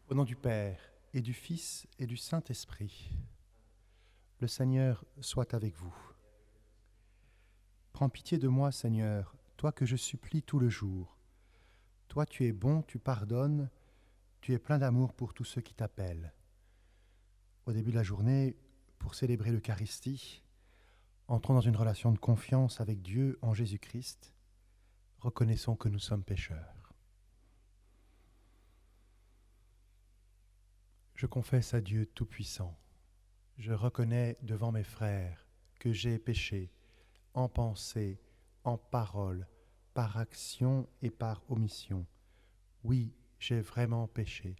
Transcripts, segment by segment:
Au nom du Père, et du Fils, et du Saint-Esprit, le Seigneur soit avec vous. Prends pitié de moi, Seigneur, toi que je supplie tout le jour. Toi, tu es bon, tu pardonnes, tu es plein d'amour pour tous ceux qui t'appellent. Au début de la journée, pour célébrer l'Eucharistie, entrons dans une relation de confiance avec Dieu en Jésus-Christ. Reconnaissons que nous sommes pécheurs. Je confesse à Dieu Tout-Puissant. Je reconnais devant mes frères que j'ai péché en pensée, en parole, par action et par omission. Oui, j'ai vraiment péché.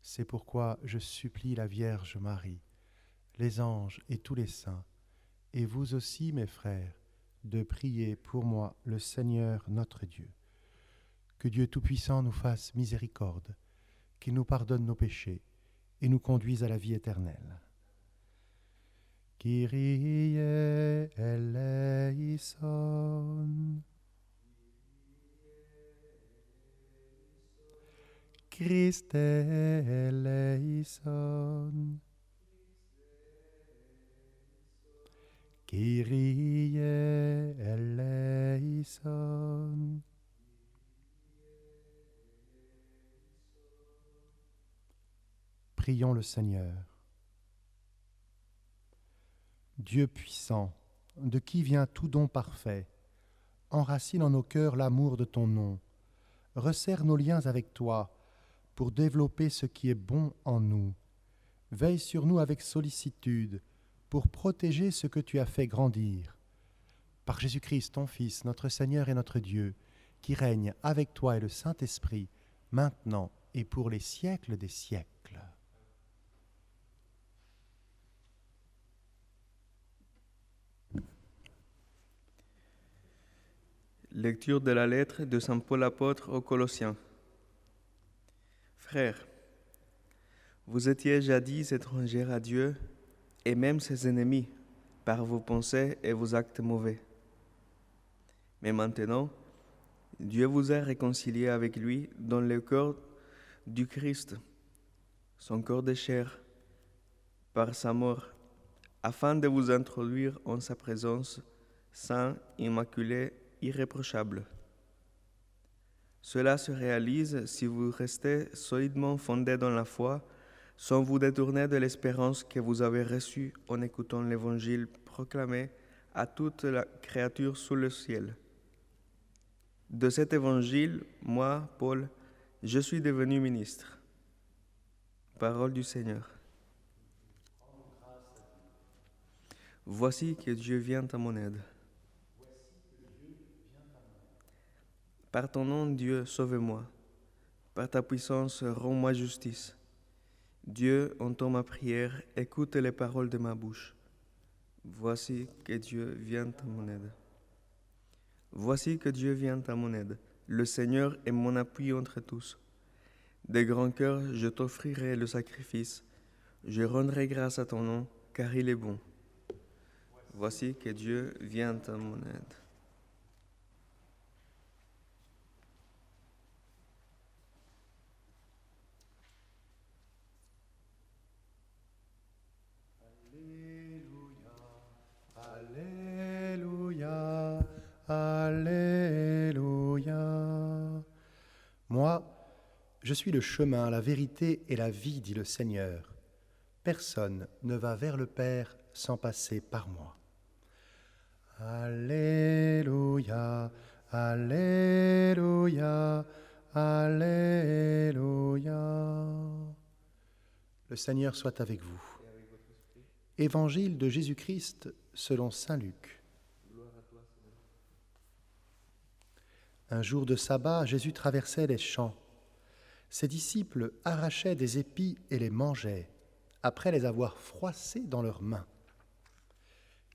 C'est pourquoi je supplie la Vierge Marie, les anges et tous les saints, et vous aussi, mes frères, de prier pour moi le Seigneur notre Dieu. Que Dieu Tout-Puissant nous fasse miséricorde, qu'il nous pardonne nos péchés et nous conduise à la vie éternelle. Kyrie eleison. Christe eleison. Kyrie eleison. Prions le Seigneur. Dieu puissant, de qui vient tout don parfait, enracine en nos cœurs l'amour de ton nom, resserre nos liens avec toi pour développer ce qui est bon en nous. Veille sur nous avec sollicitude pour protéger ce que tu as fait grandir. Par Jésus-Christ, ton Fils, notre Seigneur et notre Dieu, qui règne avec toi et le Saint-Esprit, maintenant et pour les siècles des siècles. Lecture de la lettre de Saint Paul apôtre aux Colossiens. Frères, vous étiez jadis étrangers à Dieu et même ses ennemis par vos pensées et vos actes mauvais. Mais maintenant, Dieu vous a réconciliés avec lui dans le corps du Christ, son corps de chair, par sa mort, afin de vous introduire en sa présence, saint, immaculé, irréprochable. Cela se réalise si vous restez solidement fondés dans la foi, sans vous détourner de l'espérance que vous avez reçue en écoutant l'Évangile proclamé à toute la créature sous le ciel. De cet Évangile, moi, Paul, je suis devenu ministre. Parole du Seigneur. Voici que Dieu vient à mon aide. Par ton nom, Dieu, sauve-moi. Par ta puissance, rends-moi justice. Dieu, entends ma prière, écoute les paroles de ma bouche. Voici que Dieu vient à mon aide. Voici que Dieu vient à mon aide. Le Seigneur est mon appui entre tous. De grand cœur, je t'offrirai le sacrifice. Je rendrai grâce à ton nom, car il est bon. Voici que Dieu vient à mon aide. Alléluia, Alléluia. Moi, je suis le chemin, la vérité et la vie, dit le Seigneur. Personne ne va vers le Père sans passer par moi. Alléluia, Alléluia, Alléluia. Le Seigneur soit avec vous. Évangile de Jésus-Christ selon saint Luc. Un jour de sabbat, Jésus traversait les champs. Ses disciples arrachaient des épis et les mangeaient, après les avoir froissés dans leurs mains.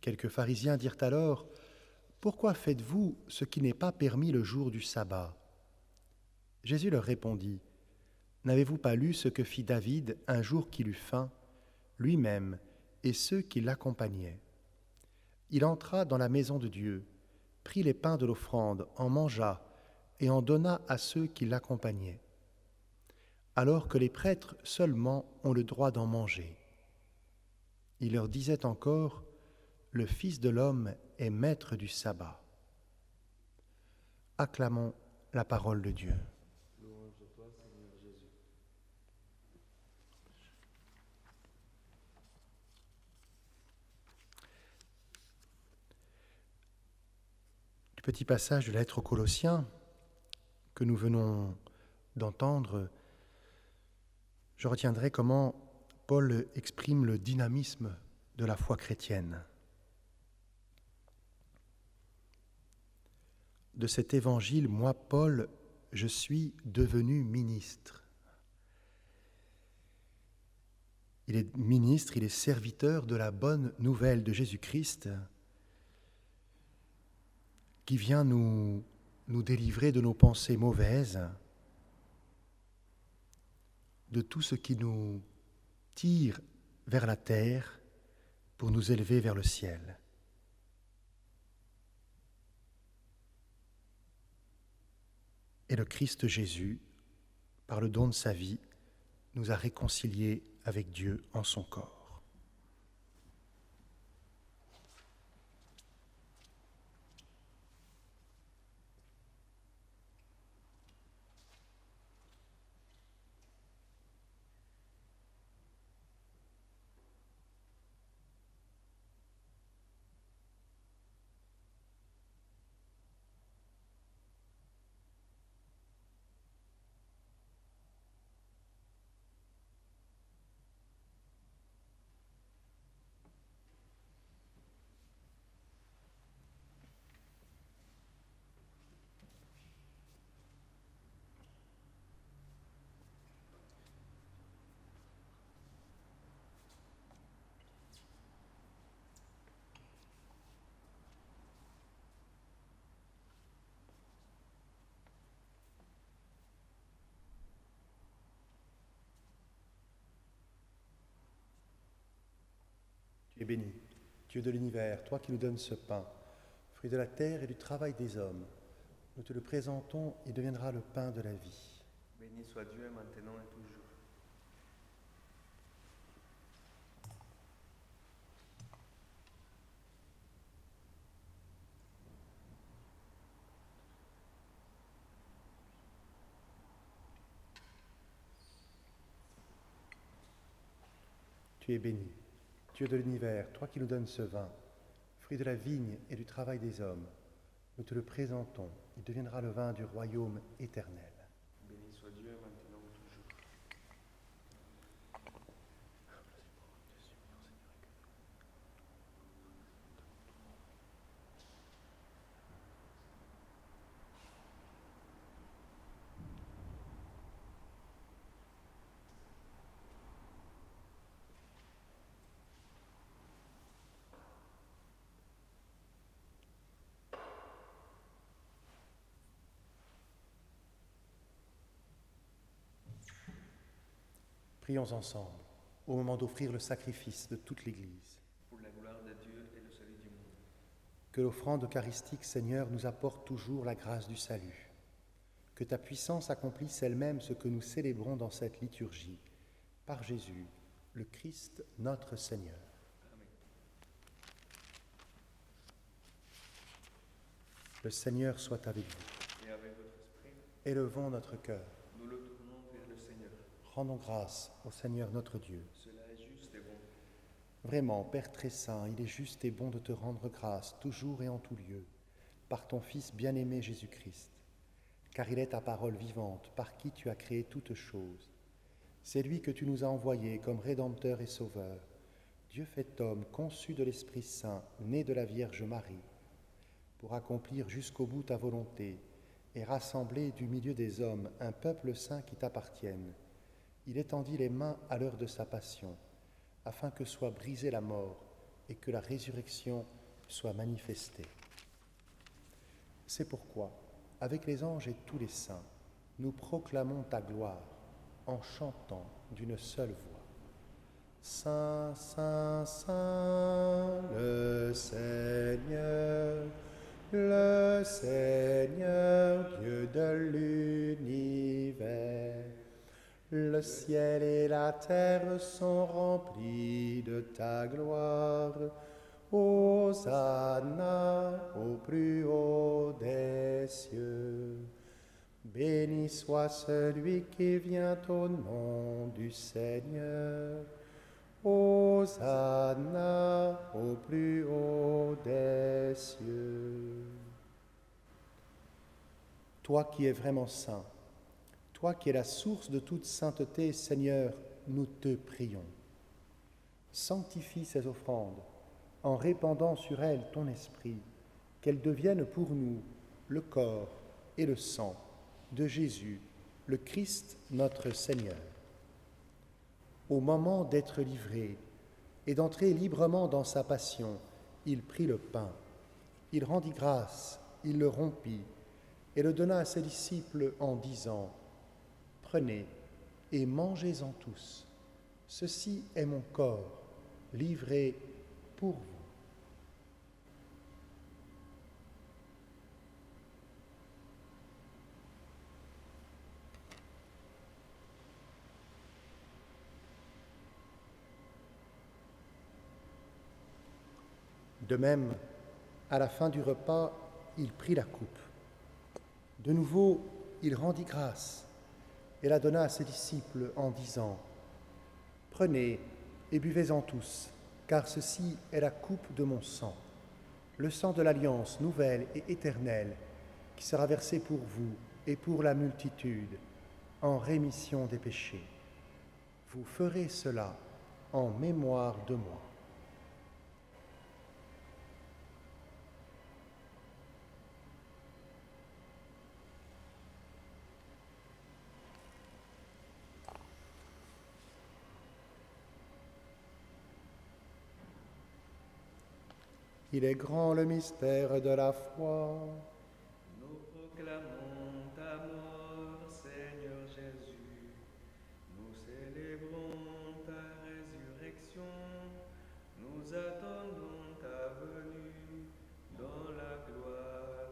Quelques pharisiens dirent alors : « Pourquoi faites-vous ce qui n'est pas permis le jour du sabbat ?» Jésus leur répondit : « N'avez-vous pas lu ce que fit David un jour qu'il eut faim, lui-même et ceux qui l'accompagnaient ? Il entra dans la maison de Dieu, prit les pains de l'offrande, en mangea et en donna à ceux qui l'accompagnaient. alors que les prêtres seulement ont le droit d'en manger. Il leur disait encore, « Le Fils de l'homme est maître du sabbat. » Acclamons la parole de Dieu. Louange à toi, Seigneur Jésus. Du petit passage de la lettre aux Colossiens que nous venons d'entendre, je retiendrai comment Paul exprime le dynamisme de la foi chrétienne. De cet évangile, moi, Paul, je suis devenu ministre. Il est ministre, il est serviteur de la bonne nouvelle de Jésus-Christ qui vient nous délivrer de nos pensées mauvaises, de tout ce qui nous tire vers la terre pour nous élever vers le ciel. Et le Christ Jésus, par le don de sa vie, nous a réconciliés avec Dieu en son corps. Tu es béni, Dieu de l'univers, toi qui nous donnes ce pain, fruit de la terre et du travail des hommes. Nous te le présentons, il deviendra le pain de la vie. Béni soit Dieu maintenant et toujours. Tu es béni, Dieu de l'univers, toi qui nous donnes ce vin, fruit de la vigne et du travail des hommes. Nous te le présentons, il deviendra le vin du royaume éternel. Béni soit Dieu maintenant et toujours. Prions ensemble, au moment d'offrir le sacrifice de toute l'Église. Pour la gloire de Dieu et le salut du monde. Que l'offrande eucharistique, Seigneur, nous apporte toujours la grâce du salut. Que ta puissance accomplisse elle-même ce que nous célébrons dans cette liturgie, par Jésus, le Christ, notre Seigneur. Amen. Le Seigneur soit avec vous. Et avec votre esprit, Élevons notre cœur. nous le tournons vers le Seigneur. Rendons grâce au Seigneur notre Dieu. Cela est juste et bon. Vraiment, Père très saint, il est juste et bon de te rendre grâce, toujours et en tout lieu, par ton Fils bien-aimé Jésus-Christ, car il est ta parole vivante, par qui tu as créé toutes choses. C'est lui que tu nous as envoyé comme Rédempteur et Sauveur, Dieu fait homme, conçu de l'Esprit Saint, né de la Vierge Marie, pour accomplir jusqu'au bout ta volonté et rassembler du milieu des hommes un peuple saint qui t'appartienne. Il étendit les mains à l'heure de sa passion, afin que soit brisée la mort et que la résurrection soit manifestée. C'est pourquoi, avec les anges et tous les saints, nous proclamons ta gloire en chantant d'une seule voix. Saint, Saint, Saint, le Seigneur Dieu de l'univers. Le ciel et la terre sont remplis de ta gloire. Hosanna au plus haut des cieux. Béni soit celui qui vient au nom du Seigneur. Hosanna au plus haut des cieux. Toi qui es vraiment saint, toi qui es la source de toute sainteté, Seigneur, nous te prions. Sanctifie ces offrandes en répandant sur elles ton esprit, qu'elles deviennent pour nous le corps et le sang de Jésus, le Christ notre Seigneur. Au moment d'être livré et d'entrer librement dans sa passion, il prit le pain, il rendit grâce, il le rompit et le donna à ses disciples en disant : « Prenez et mangez-en tous, ceci est mon corps, livré pour vous. » De même, à la fin du repas, il prit la coupe. De nouveau, il rendit grâce et la donna à ses disciples en disant : « Prenez et buvez-en tous, car ceci est la coupe de mon sang, le sang de l'alliance nouvelle et éternelle, qui sera versé pour vous et pour la multitude, en rémission des péchés. Vous ferez cela en mémoire de moi. » Il est grand le mystère de la foi. Nous proclamons ta mort, Seigneur Jésus. Nous célébrons ta résurrection. Nous attendons ta venue dans la gloire.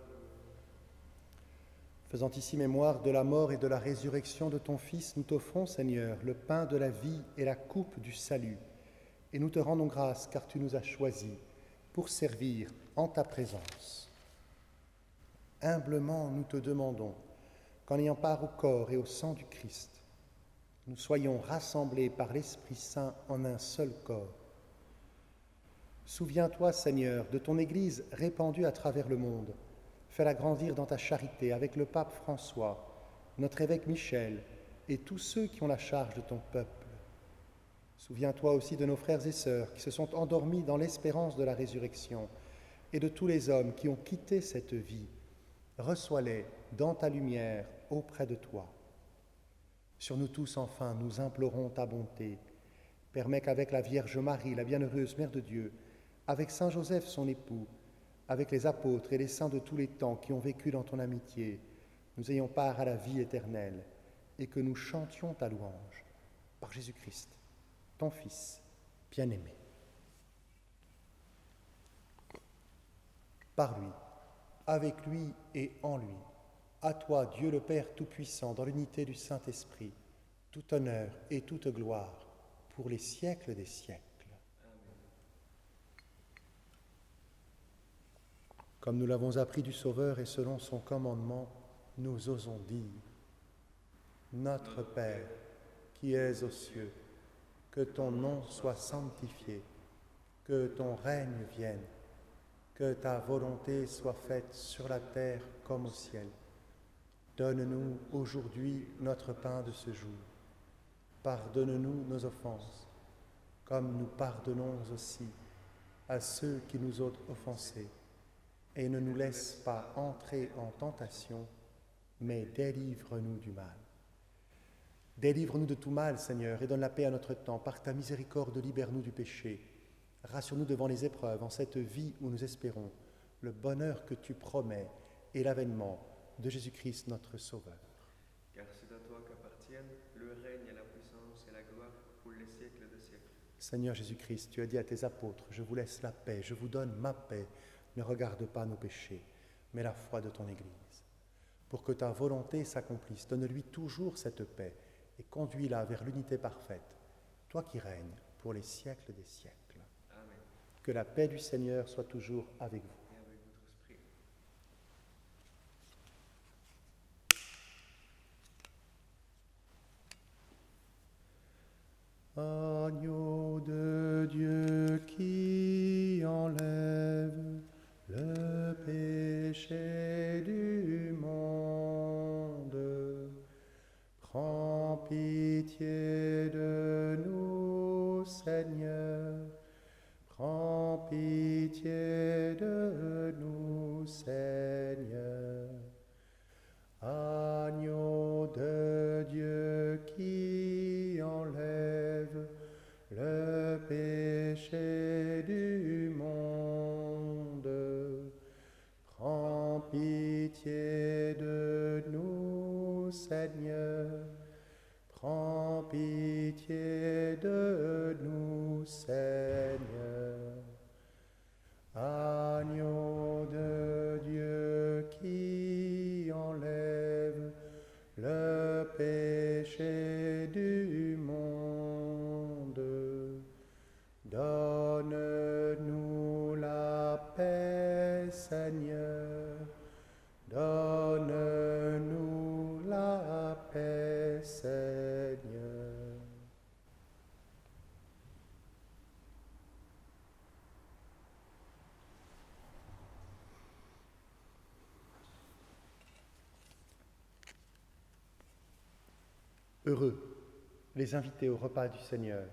Faisant ici mémoire de la mort et de la résurrection de ton Fils, nous t'offrons, Seigneur, le pain de la vie et la coupe du salut. Et nous te rendons grâce car tu nous as choisis pour servir en ta présence. Humblement, nous te demandons qu'en ayant part au corps et au sang du Christ, nous soyons rassemblés par l'Esprit Saint en un seul corps. Souviens-toi, Seigneur, de ton Église répandue à travers le monde. Fais-la grandir dans ta charité avec le pape François, notre évêque Michel et tous ceux qui ont la charge de ton peuple. Souviens-toi aussi de nos frères et sœurs qui se sont endormis dans l'espérance de la résurrection et de tous les hommes qui ont quitté cette vie. Reçois-les dans ta lumière auprès de toi. Sur nous tous, enfin, nous implorons ta bonté. Permets qu'avec la Vierge Marie, la bienheureuse Mère de Dieu, avec Saint Joseph, son époux, avec les apôtres et les saints de tous les temps qui ont vécu dans ton amitié, nous ayons part à la vie éternelle et que nous chantions ta louange. Par Jésus-Christ, ton Fils bien-aimé. Par lui, avec lui et en lui, à toi, Dieu le Père Tout-Puissant, dans l'unité du Saint-Esprit, tout honneur et toute gloire pour les siècles des siècles. Amen. Comme nous l'avons appris du Sauveur et selon son commandement, nous osons dire : Notre Père, qui es aux cieux, que ton nom soit sanctifié, que ton règne vienne, que ta volonté soit faite sur la terre comme au ciel. Donne-nous aujourd'hui notre pain de ce jour. Pardonne-nous nos offenses, comme nous pardonnons aussi à ceux qui nous ont offensés. Et ne nous laisse pas entrer en tentation, mais délivre-nous du mal. Délivre-nous de tout mal, Seigneur, et donne la paix à notre temps. Par ta miséricorde, libère-nous du péché. Rassure-nous devant les épreuves, en cette vie où nous espérons le bonheur que tu promets et l'avènement de Jésus-Christ, notre Sauveur. Car c'est à toi qu'appartiennent le règne et la puissance et la gloire pour les siècles des siècles. Seigneur Jésus-Christ, tu as dit à tes apôtres : je vous laisse la paix, je vous donne ma paix. Ne regarde pas nos péchés, mais la foi de ton Église. Pour que ta volonté s'accomplisse, donne-lui toujours cette paix et conduis-la vers l'unité parfaite, toi qui règnes pour les siècles des siècles. Amen. Que la paix du Seigneur soit toujours avec vous. Et avec votre esprit. Agneau de Dieu qui enlève le péché du monde, prends pitié de nous, Seigneur, prends pitié de nous, Seigneur. Agneau de Dieu qui enlève le péché du monde, prends pitié de nous, Seigneur, prends pitié de nous, Seigneur. Agneau de Dieu qui enlève le péché du monde, donne-nous la paix, Seigneur, donne-nous la paix, Seigneur. Heureux les invités au repas du Seigneur.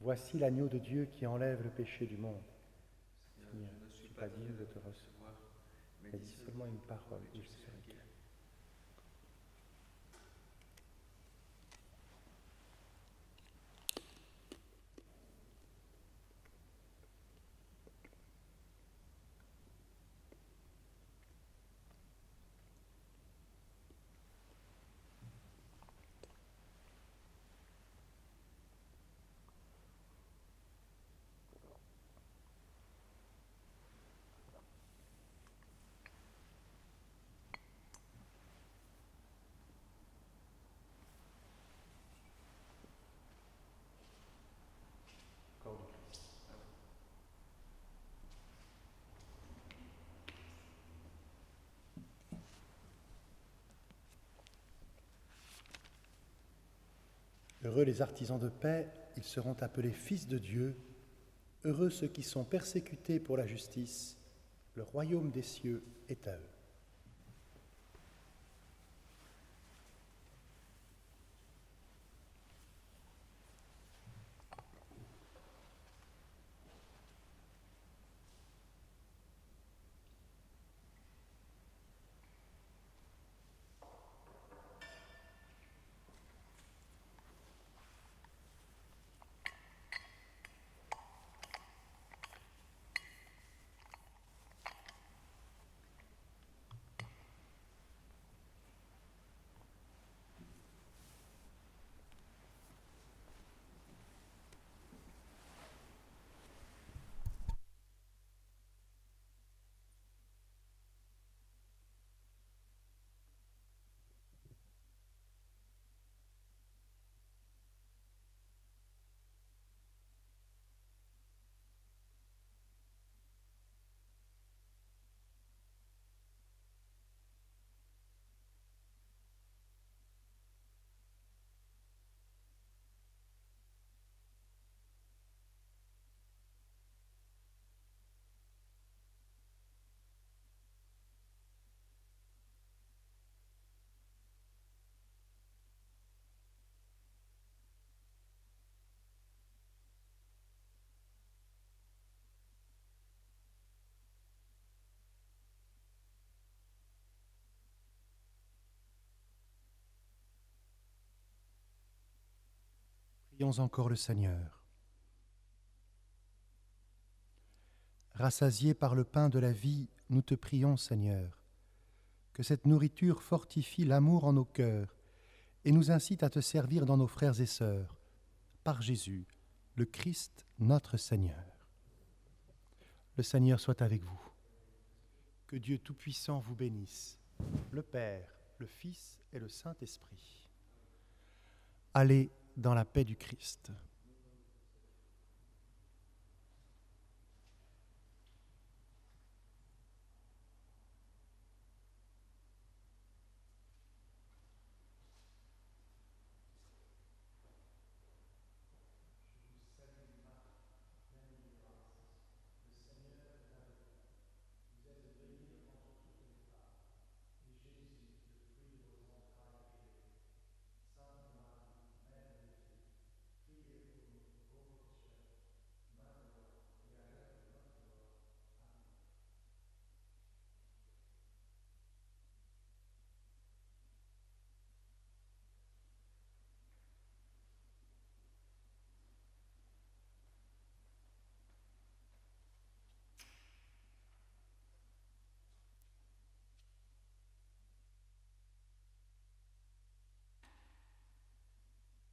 Voici l'agneau de Dieu qui enlève le péché du monde. Seigneur, je ne suis pas digne de te recevoir, mais dis seulement une parole et je serai guéri. Corps du Christ. Heureux les artisans de paix, ils seront appelés fils de Dieu. Heureux ceux qui sont persécutés pour la justice, le royaume des cieux est à eux. Prions encore le Seigneur. Rassasiés par le pain de la vie, nous te prions, Seigneur, que cette nourriture fortifie l'amour en nos cœurs et nous incite à te servir dans nos frères et sœurs, par Jésus, le Christ, notre Seigneur. Le Seigneur soit avec vous. Que Dieu Tout-Puissant vous bénisse, le Père, le Fils et le Saint-Esprit. Allez dans la paix du Christ.